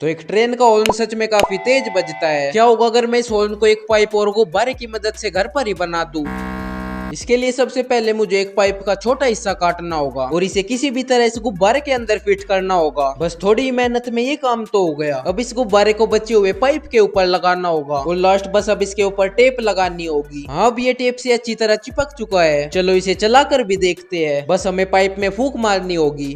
तो एक ट्रेन का हॉर्न सच में काफी तेज बजता है। क्या होगा अगर मैं इस हॉर्न को एक पाइप और गुब्बारे की मदद से घर पर ही बना दूं? इसके लिए सबसे पहले मुझे एक पाइप का छोटा हिस्सा काटना होगा और इसे किसी भी तरह इस गुब्बारे के अंदर फिट करना होगा। बस थोड़ी ही मेहनत में ये काम तो हो गया। अब इस गुब्बारे को बचे हुए पाइप के ऊपर लगाना होगा और लास्ट बस अब इसके ऊपर टेप लगानी होगी। हाँ, अब ये टेप से अच्छी तरह चिपक चुका है। चलो इसे चला कर भी देखते हैं। बस हमें पाइप में फूंक मारनी होगी।